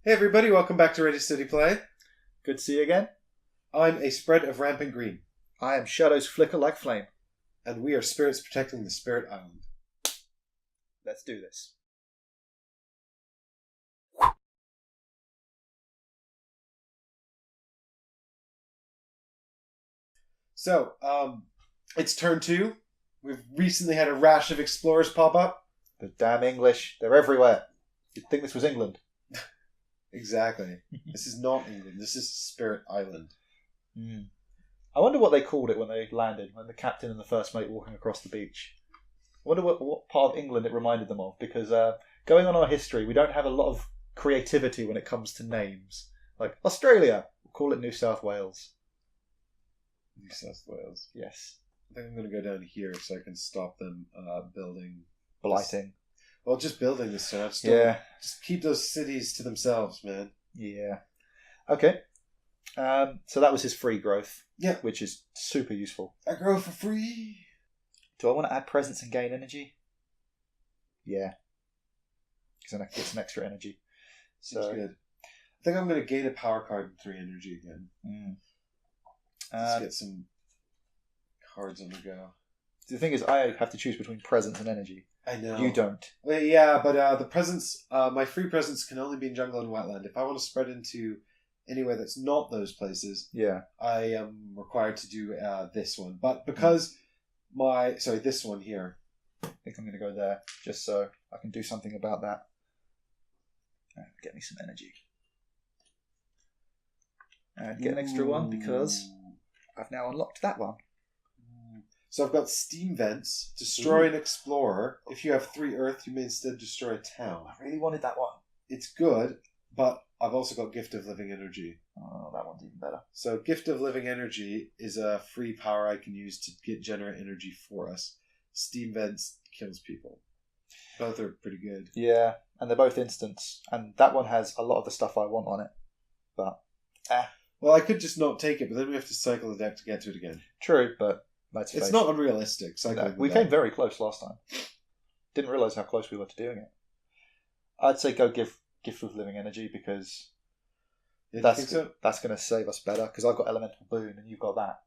Hey everybody, welcome back to Ready Steady Play. Good to see you again. I'm a spread of rampant green, I am shadows flicker like flame. and we are spirits protecting the Spirit Island. Let's do this. So, it's turn 2. We've recently had a rash of explorers pop up. The damn English, they're everywhere. You'd think this was England. Exactly. This is not England, this is Spirit Island. I wonder what they called it when they landed, when the captain and the first mate walking across the beach. I wonder what part of England it reminded them of, because going on our history, we don't have a lot of creativity when it comes to names. Like Australia, we'll call it New South Wales. New South Wales. Yes. I think I'm going to go down here so I can stop them building. Blighting. Well, just building this stuff. Just keep those cities to themselves, man. Yeah. Okay. So that was his free growth. Yeah. Which is super useful. I grow for free. Do I want to add presence and gain energy? Yeah. Because then I can get some extra energy. Seems good. I think I'm going to gain a power card and 3 energy again. Let's get some cards on the go. The thing is, I have to choose between presence and energy. I know. You don't. Well, yeah, but the presence, my free presence can only be in jungle and wetland. If I want to spread into anywhere that's not those places, Yeah. I am required to do this one. But because this one here. I think I'm going to go there, just so I can do something about that. Get me some energy. And get an extra one, because I've now unlocked that one. So I've got steam vents, destroy an explorer. If you have 3 earth, you may instead destroy a town. I really wanted that one. It's good, but I've also got gift of living energy. Oh, that one's even better. So gift of living energy is a free power I can use to generate energy for us. Steam vents kills people. Both are pretty good. Yeah, and they're both instants. And that one has a lot of the stuff I want on it. But, Well, I could just not take it, but then we have to cycle the deck to get to it again. True, but let's face it's not unrealistic. No, we came very close last time. Didn't realise how close we were to doing it. I'd say go gift of living energy, because that's going to save us better, because I've got elemental boon and you've got that.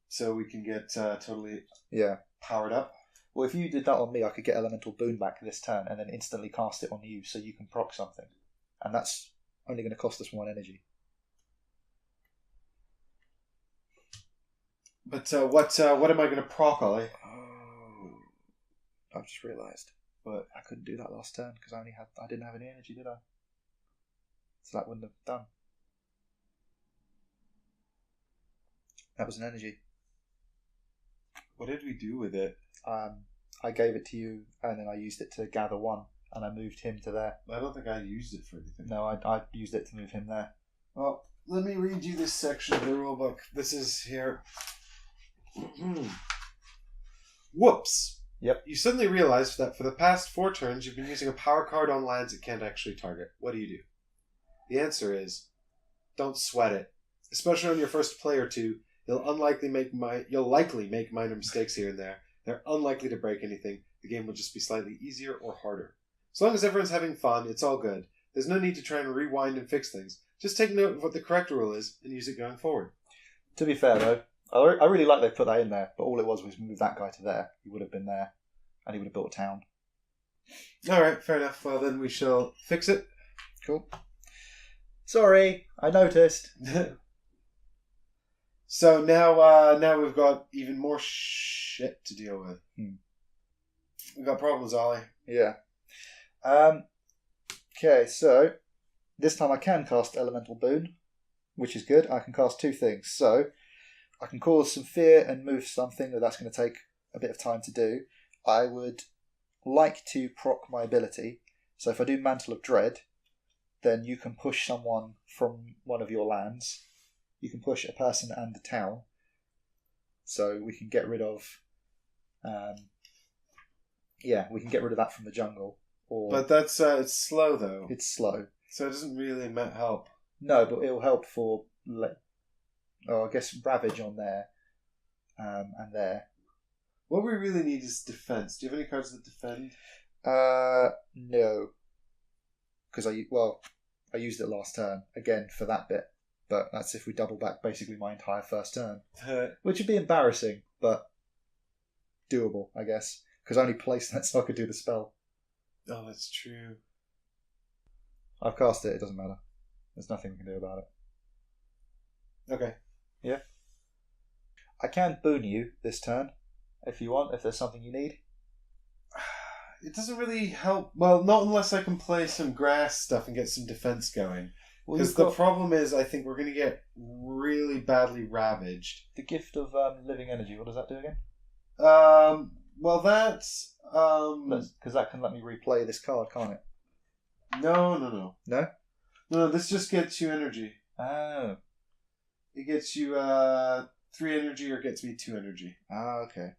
So we can get totally Yeah. powered up. Well, if you did that on me, I could get elemental boon back this turn and then instantly cast it on you, so you can proc something. And that's only going to cost us 1 energy. But what am I going to proc, Ollie? Oh, I've just realised. But I couldn't do that last turn because I didn't have any energy, did I? So that wouldn't have done. That was an energy. What did we do with it? I gave it to you, and then I used it to gather 1, and I moved him to there. I don't think I used it for anything. No, I used it to move him there. Well, let me read you this section of the rulebook. This is here. Whoops. Yep. You suddenly realize that for the past 4 turns, you've been using a power card on lands it can't actually target. What do? The answer is, don't sweat it. Especially on your first play or two, you'll likely make minor mistakes here and there. They're unlikely to break anything. The game will just be slightly easier or harder. As long as everyone's having fun, it's all good. There's no need to try and rewind and fix things. Just take note of what the correct rule is and use it going forward. To be fair, though, I really like they put that in there, but all it was move that guy to there. He would have been there, and he would have built a town. Alright, fair enough. Well, then we shall fix it. Cool. Sorry, I noticed. So now we've got even more shit to deal with. We've got problems, Ollie. Yeah. Okay, so this time I can cast Elemental Boon, which is good. I can cast 2 things. So I can cause some fear and move something, but that's going to take a bit of time to do. I would like to proc my ability. So if I do Mantle of Dread, then you can push someone from one of your lands. You can push a person and a town. So we can get rid of... we can get rid of that from the jungle. But that's it's slow, though. It's slow. So it doesn't really help. No, but it'll help for... I guess Ravage on there. And there. What we really need is defense. Do you have any cards that defend? No. because I used it last turn again for that bit, but that's if we double back basically my entire first turn, which would be embarrassing, but doable, I guess, because I only placed that so I could do the spell. Oh, that's true. I've cast it. It doesn't matter. There's nothing we can do about it. Okay. Yeah. I can boon you this turn if you want. If there's something you need. It doesn't really help. Well, not unless I can play some grass stuff and get some defense going. Because the problem is, I think we're going to get really badly ravaged. The gift of living energy. What does that do again? Well, that's because that can let me replay this card, can't it? No. No. This just gets you energy. Oh. It gets you 3 energy, or gets me 2 energy. Ah, okay.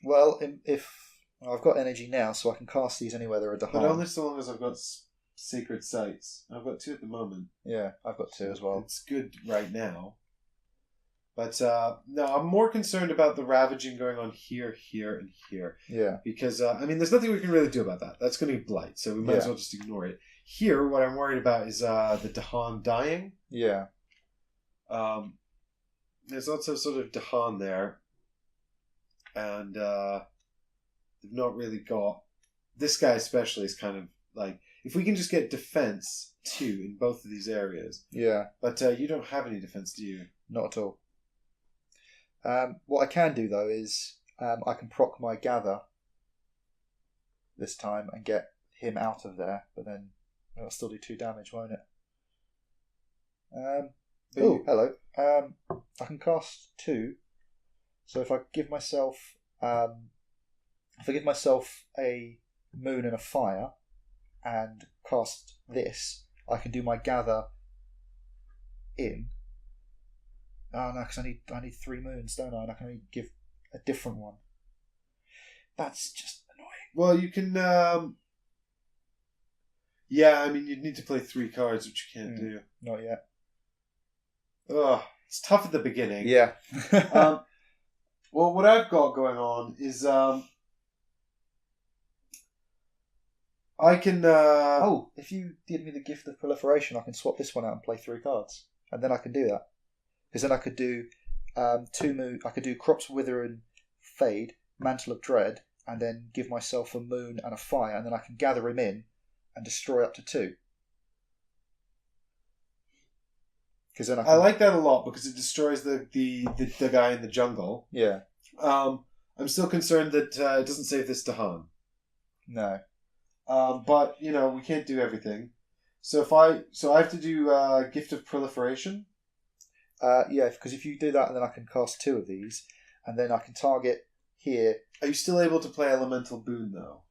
Well, if I've got energy now, so I can cast these anywhere there are Dahan. But only so long as I've got sacred sites. I've got 2 at the moment. Yeah, I've got 2 as well. It's good right now. But no, I'm more concerned about the ravaging going on here, and here. Yeah. Because, there's nothing we can really do about that. That's going to be blight, so we might as well just ignore it. Here, what I'm worried about is the Dahan dying. Yeah. There's also sort of Dahan there. And they've not really got... This guy especially is kind of like... If we can just get defense, 2 in both of these areas. Yeah. But you don't have any defense, do you? Not at all. What I can do, though, is I can proc my gather this time and get him out of there, but then it'll still do 2 damage, won't it? Hello. I can cast 2. So if I give myself a moon and a fire and cast this, I can do my gather in. Oh no, because I need 3 moons, don't I? And I can only give a different one. That's just annoying. Well, you can. You'd need to play 3 cards, which you can't do. Not yet. Ugh, it's tough at the beginning. Yeah. Well, what I've got going on is I can. If you give me the gift of proliferation, I can swap this one out and play 3 cards, and then I can do that. Because then I could do 2 moon. I could do Crops Wither and Fade, Mantle of Dread, and then give myself a moon and a fire, and then I can gather him in and destroy up to 2. Because then I like that a lot because it destroys the guy in the jungle. Yeah. I'm still concerned that it doesn't save this Dahan. No. But we can't do everything. So I have to do Gift of Proliferation. Yeah, because if you do that, then I can cast 2 of these, and then I can target here. Are you still able to play Elemental Boon though?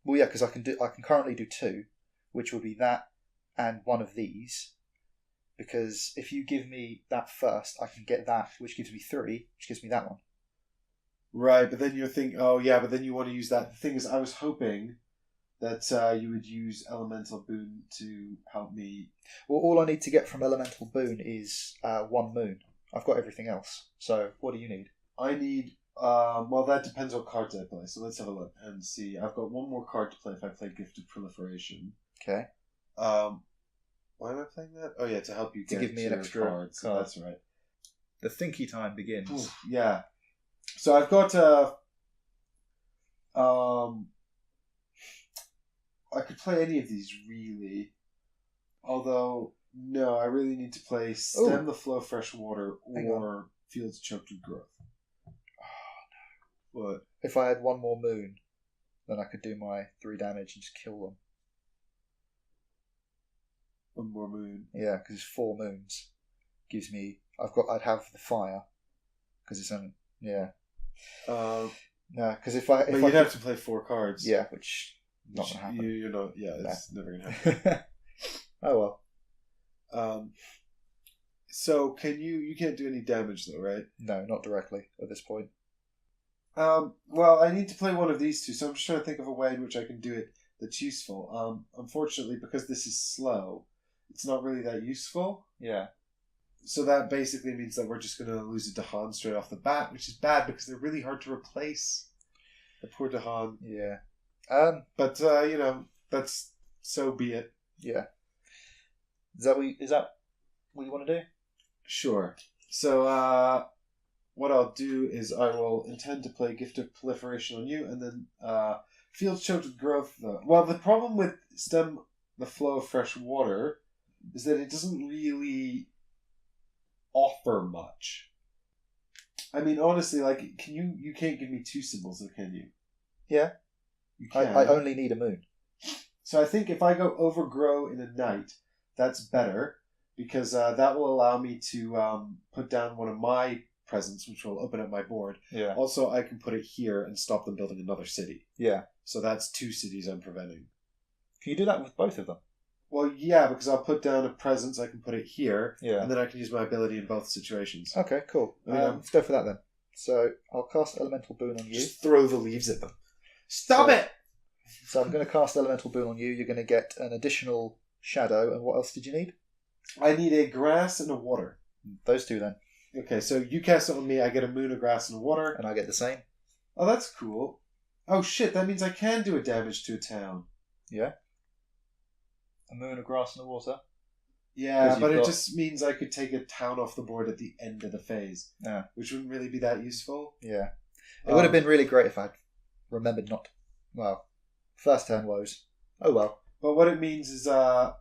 Well, yeah, because I can currently do 2, which will be that and one of these. Because if you give me that first, I can get that, which gives me 3, which gives me that one. Right, but then you're thinking, but then you want to use that. The thing is, I was hoping that you would use Elemental Boon to help me. Well, all I need to get from Elemental Boon is 1 moon. I've got everything else. So, what do you need? I need... that depends what cards I play. So let's have a look and see. I've got 1 more card to play if I play Gift of Proliferation. Okay. Why am I playing that? Oh yeah, to help you give me an extra card. So card. that's right. The thinky time begins. Ooh, yeah. So I've got I could play any of these really. Although no, I really need to play Stem the Flow of Fresh Water or Fields Choked with Growth. Oh no. What? If I had 1 more moon, then I could do my 3 damage and just kill them. 1 more moon. Yeah, because it's 4 moons. Gives me. I'd have the fire because it's on. Yeah. No, because if you'd have to play 4 cards. Yeah, which not gonna happen. You're not. Yeah, it's never gonna happen. Oh well. So can you can't do any damage though, right? No, not directly at this point. Well, I need to play one of these 2, so I'm just trying to think of a way in which I can do it that's useful. Unfortunately, because this is slow, it's not really that useful. Yeah. So that basically means that we're just going to lose a Dahan straight off the bat, which is bad because they're really hard to replace. The poor Dahan. Yeah. But that's so be it. Yeah. Is that what you want to do? Sure. So what I'll do is I will intend to play Gift of Proliferation on you, and then Field Choked with Growth. Well, the problem with Stem the Flow of Fresh Water is that it doesn't really offer much. I mean, honestly, like, you can't give me 2 symbols, though, can you? Yeah. You can. I only need a moon. So I think if I go Overgrow in a night, that's better, because that will allow me to put down one of my presence, which will open up my board. Yeah. Also, I can put it here and stop them building another city. Yeah. So that's 2 cities I'm preventing. Can you do that with both of them? Well, yeah, because I'll put down a presence, I can put it here, Yeah. and then I can use my ability in both situations. Okay, cool. Let's go for that then. So I'll cast Elemental Boon on you. Just throw the leaves at them. Stop it! So I'm going to cast Elemental Boon on you. You're going to get an additional shadow. And what else did you need? I need a grass and a water. Those 2 then. Okay, so you cast it on me, I get a moon, a grass, and a water. And I get the same. Oh, that's cool. Oh shit, that means I can do a damage to a town. Yeah. A moon, a grass, and a water. Yeah, but it just means I could take a town off the board at the end of the phase. Yeah. Which wouldn't really be that useful. Yeah. It would have been really great if I'd remembered not. Well, first turn woes. Oh well. But what it means is, the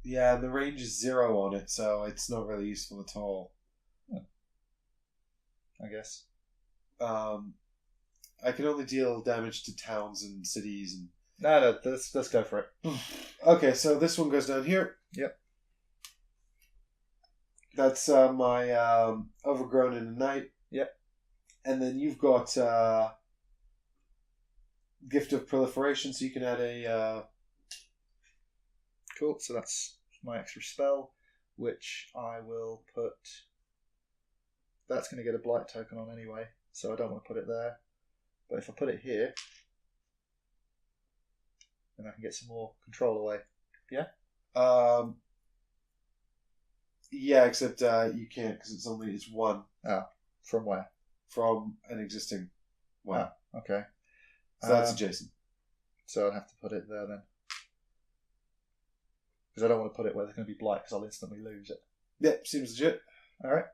range is 0 on it, so it's not really useful at all. I guess. I can only deal damage to towns and cities and... No, let's go for it. Okay, so this one goes down here. Yep. That's my Overgrown in a Night. Yep. And then you've got Gift of Proliferation, so you can add a... Cool, so that's my extra spell, which I will put... That's going to get a Blight token on anyway, so I don't want to put it there. But if I put it here, then I can get some more control away. Yeah? Yeah, except you can't, because it's 1. Oh, from where? From an existing one. Oh, okay. So that's adjacent. So I'd have to put it there then. Because I don't want to put it where there's going to be Blight, because I'll instantly lose it. Yep, seems legit. Alright.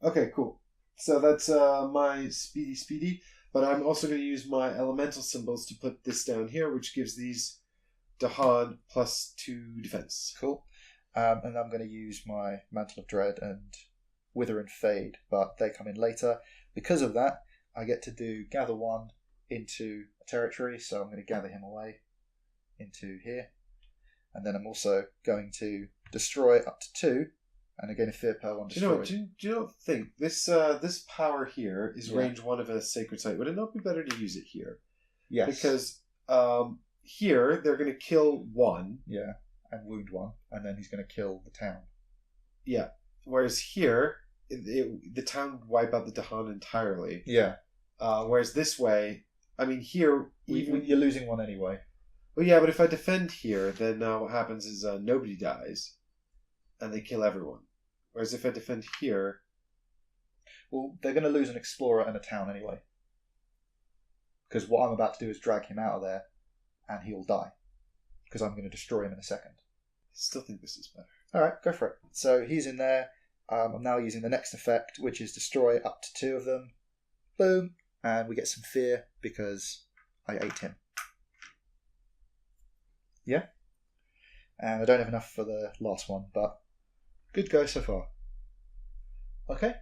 Okay, cool. So that's my speedy, but I'm also going to use my elemental symbols to put this down here, which gives these Dahan +2 defense. Cool. And I'm going to use my Mantle of Dread and Wither and Fade, but they come in later. Because of that, I get to do Gather 1 into a territory, so I'm going to gather him away into here. And then I'm also going to destroy up to 2, and again a Fear Pearl on destroy. Do you not think this power here is range 1 of a sacred site? Would it not be better to use it here? Yes. Because here they're going to kill 1. Yeah, and wound 1, and then he's going to kill the town. Yeah. Whereas here, the town would wipe out the Dahan entirely. Yeah. Whereas this way, I mean, here... You're losing 1 anyway. Well, yeah, but if I defend here, then what happens is nobody dies, and they kill everyone. Whereas if I defend here... Well, they're going to lose an explorer and a town anyway. Because what I'm about to do is drag him out of there, and he'll die. Because I'm going to destroy him in a second. I still think this is better. Alright, go for it. So he's in there. I'm now using the next effect, which is destroy up to 2 of them. Boom. And we get some fear because I ate him. Yeah. And I don't have enough for the last one, but good go so far. Okay.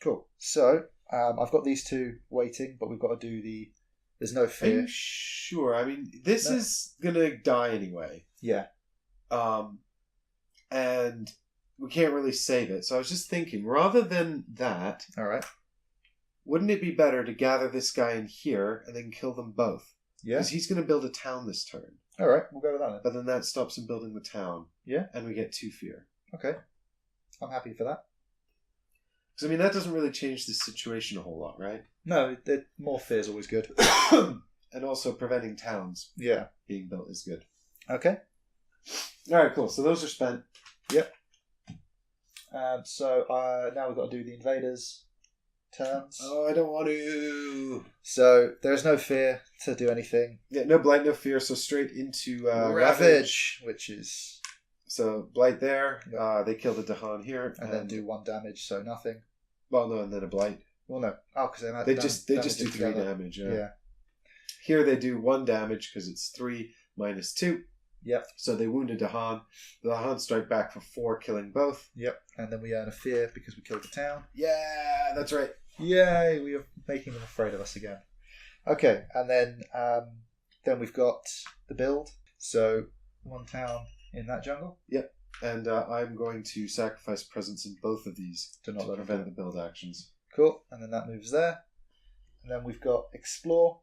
Cool. So I've got these 2 waiting, but we've got to do the... There's no fear. Are you sure? I mean, this is going to die anyway. Yeah. And we can't really save it. So I was just thinking, rather than that... Alright. Wouldn't it be better to gather this guy in here and then kill them both? Yeah. Because he's going to build a town this turn. Alright, we'll go with that then. But then that stops him building the town. Yeah. And we get 2 fear. Okay. I'm happy for that. Because, I mean, that doesn't really change the situation a whole lot, right? No, more fear is always good. And also preventing towns being built is good. Okay. Alright, cool. So those are spent. Yep. So now we've got to do the invaders. turns. Oh, I don't want to. So there's no fear to do anything. Yeah, no blight, no fear, so straight into Ravage, which is... So blight there. Yep. They kill the Dahan here. And then do 1 damage, so nothing. Well, no, and then a blight. Well, no. Oh, because they just do 3 damage. Yeah. Here they do 1 damage because it's 3 minus 2. Yep. So they wounded Dahan. The Dahan strike back for 4, killing both. Yep. And then we earn a fear because we killed the town. Yeah, that's right. Yay! We are making them afraid of us again. Okay, and then we've got the build. So 1 town in that jungle. Yep. And I'm going to sacrifice presence in both of these to prevent the build actions. Cool. And then that moves there. And then we've got explore,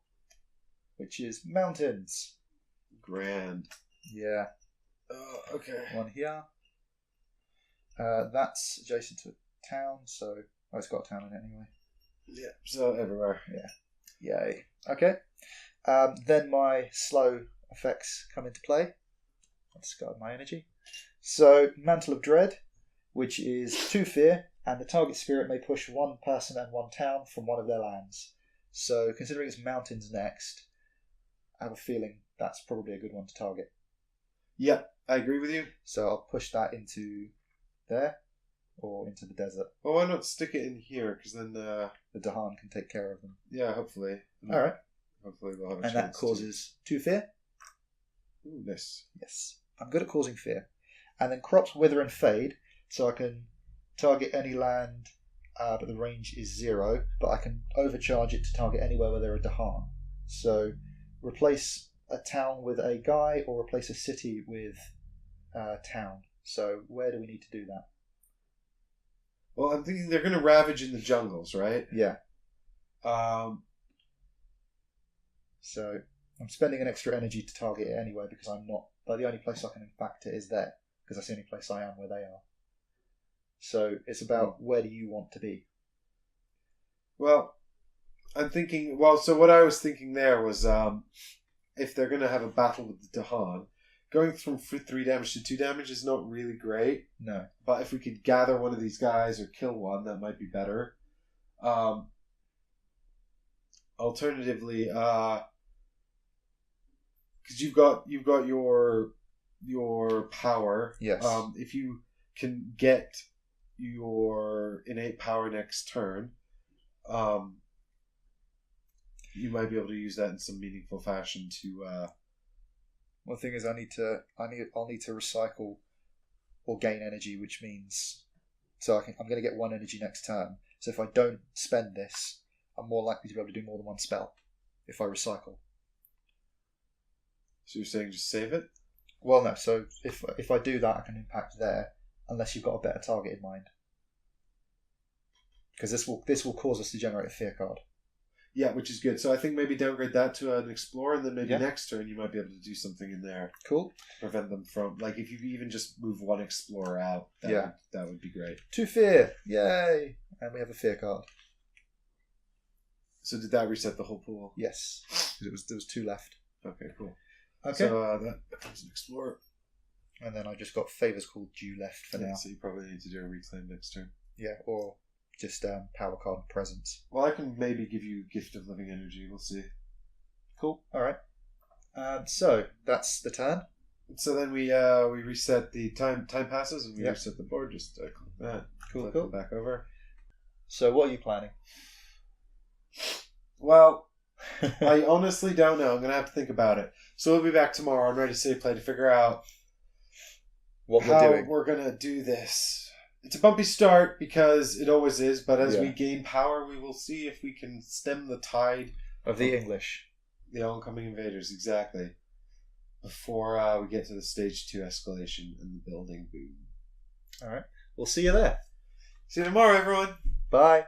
which is mountains. Grand. Yeah. Okay. 1 here. That's adjacent to a town, so it's got a town in it anyway. Yeah. So everywhere. Yeah. Yay. Okay. Then my slow effects come into play. I'll discard my energy. So Mantle of Dread, which is 2 fear, and the target spirit may push 1 person and 1 town from one of their lands. So considering it's mountains next, I have a feeling that's probably a good one to target. Yeah, I agree with you. So I'll push that into there, or into the desert. Well, why not stick it in here? Because then the Dahan can take care of them. Yeah, hopefully. All right. Hopefully they'll have a chance. And that causes 2 fear. Ooh, nice. Yes, I'm good at causing fear. And then crops wither and fade, so I can target any land, but the range is 0. But I can overcharge it to target anywhere where there are Dahan. So replace a town with a guy, or replace a city with a town. So where do we need to do that? Well, I'm thinking they're going to ravage in the jungles, right? Yeah. So I'm spending an extra energy to target it anyway because I'm not. But the only place I can impact it is there because that's the only place I am where they are. So it's about where do you want to be? Well, I'm thinking. Well, so what I was thinking there was if they're going to have a battle with the Dahan, going from 3 damage to 2 damage is not really great. No. But if we could gather one of these guys or kill one, that might be better. Alternatively, because you've got your power. Yes. If you can get your innate power next turn, you might be able to use that in some meaningful fashion to. One thing is, I'll need to recycle or gain energy, which means I'm going to get 1 energy next turn. So if I don't spend this, I'm more likely to be able to do more than 1 spell if I recycle. So you're saying just save it? Well, no. So if I do that, I can impact there, unless you've got a better target in mind. Because this will cause us to generate a fear card. Yeah, which is good. So I think maybe downgrade that to an explorer, and then maybe next turn you might be able to do something in there. Cool. To prevent them from, like, if you even just move 1 explorer out, that would be great. 2 fear, yay! And we have a fear card. So did that reset the whole pool? Yes, because there was 2 left. Okay, cool. Okay. So that becomes an explorer. And then I just got favours called due left for now. So you probably need to do a reclaim next turn. Yeah, or just power card and presence. Well, I can maybe give you Gift of Living Energy. We'll see. Cool. All right. So that's the turn. So then we reset the time passes and we reset the board. Just click that. Cool. Flip it back over. So what are you planning? Well, I honestly don't know. I'm gonna have to think about it. So we'll be back tomorrow on Ready Save Play to figure out how we're gonna do this. It's a bumpy start because it always is, but as we gain power, we will see if we can stem the tide of the English, the oncoming invaders, exactly. Before we get to the stage 2 escalation and the building boom. All right, we'll see you there. See you tomorrow, everyone. Bye.